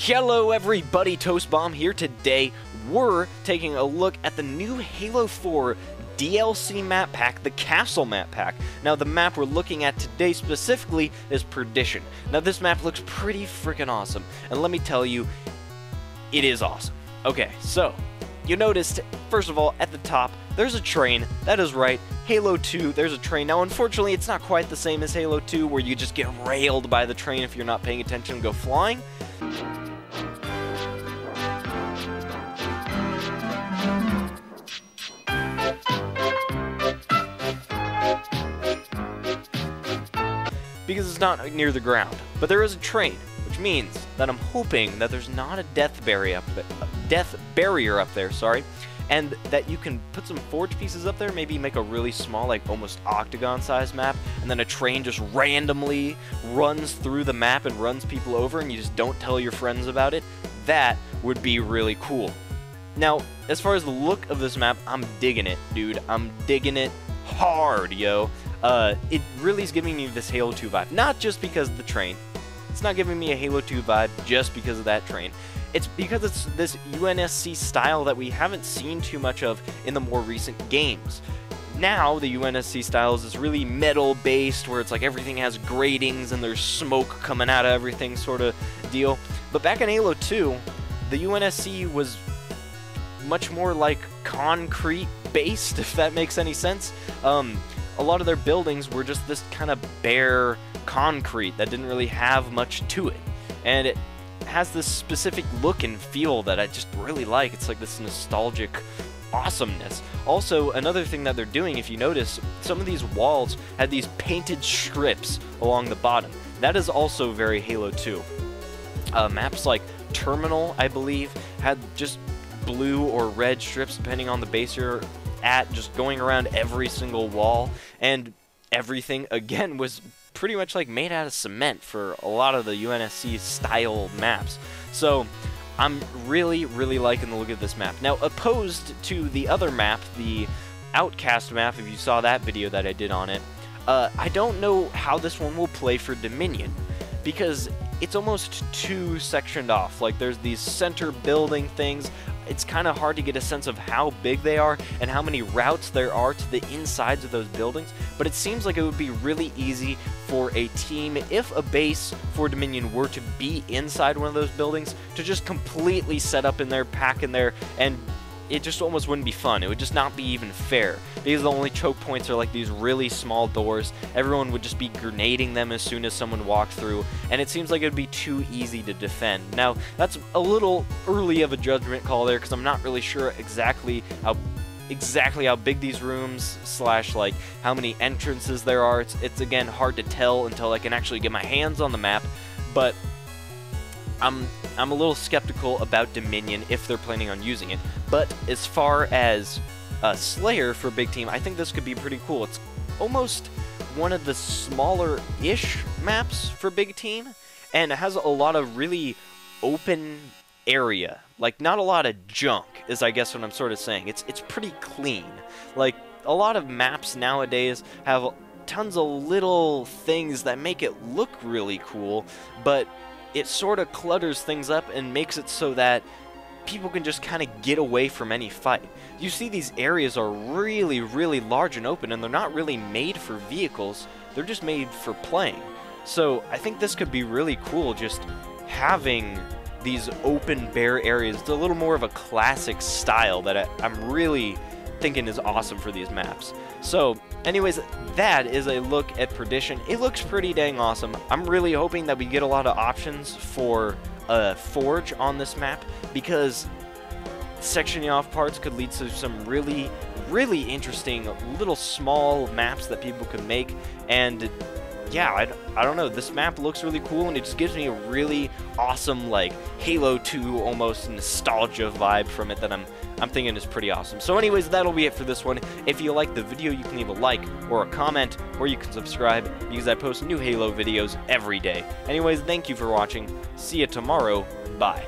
Hello everybody, Toast Bomb here. Today we're taking a look at the new Halo 4 DLC map pack, the Castle map pack. Now the map we're looking at today specifically is Perdition. Now this map looks pretty freaking awesome, and let me tell you, it is awesome. Okay, so you noticed, first of all, at the top, there's a train. That is right, Halo 2, there's a train. Now, unfortunately, it's not quite the same as Halo 2, where you just get railed by the train if you're not paying attention and go flying. Because it's not near the ground. But there is a train, which means that I'm hoping that there's not a death barrier up there, sorry, and that you can put some forge pieces up there, maybe make a really small, like almost octagon-sized map, and then a train just randomly runs through the map and runs people over, and you just don't tell your friends about it. That would be really cool. Now, as far as the look of this map, I'm digging it, dude. I'm digging it hard, yo. It really is giving me this Halo 2 vibe, not just because of the train. It's not giving me a Halo 2 vibe just because of that train. It's because it's this UNSC style that we haven't seen too much of in the more recent games. Now, the UNSC style is this really metal-based, where it's like everything has gratings and there's smoke coming out of everything sort of deal. But back in Halo 2, the UNSC was much more like concrete-based, if that makes any sense. A lot of their buildings were just this kind of bare concrete that didn't really have much to it. And it has this specific look and feel that I just really like. It's like this nostalgic awesomeness. Also, another thing that they're doing, if you notice, some of these walls had these painted strips along the bottom. That is also very Halo 2. Maps like Terminal, I believe, had just blue or red strips depending on the base you're at, just going around every single wall, and everything again was pretty much like made out of cement for a lot of the UNSC style maps. So I'm really liking the look of this map. Now, opposed to the other map, the Outcast map, if you saw that video that I did on it, I don't know how this one will play for Dominion, because it's almost too sectioned off. Like, there's these center building things. It's kind of hard to get a sense of how big they are and how many routes there are to the insides of those buildings, but it seems like it would be really easy for a team, if a base for Dominion were to be inside one of those buildings, to just completely set up in there, pack in there, and it just almost wouldn't be fun. It would just not be even fair, because the only choke points are like these really small doors. Everyone would just be grenading them as soon as someone walked through, and it seems like it would be too easy to defend. Now, that's a little early of a judgment call there, because I'm not really sure exactly how big these rooms / like how many entrances there are. It's again hard to tell until I can actually get my hands on the map, but I'm a little skeptical about Dominion if they're planning on using it. But as far as Slayer for Big Team, I think this could be pretty cool. It's almost one of the smaller-ish maps for Big Team, and it has a lot of really open area. Like, not a lot of junk, is I guess what I'm sort of saying. It's pretty clean. Like, a lot of maps nowadays have tons of little things that make it look really cool, but it sort of clutters things up and makes it so that people can just kind of get away from any fight. You see, these areas are really large and open, and they're not really made for vehicles, they're just made for playing. So I think this could be really cool, just having these open, bare areas. It's a little more of a classic style that I'm really thinking is awesome for these maps. So anyways, that is a look at Perdition. It looks pretty dang awesome. I'm really hoping that we get a lot of options for forge on this map, because sectioning off parts could lead to some really interesting little small maps that people could make. And yeah, I don't know, this map looks really cool, and it just gives me a really awesome, like, Halo 2 almost nostalgia vibe from it that I'm thinking is pretty awesome. So anyways, that'll be it for this one. If you like the video, you can leave a like or a comment, or you can subscribe, because I post new Halo videos every day. Anyways, thank you for watching. See you tomorrow. Bye.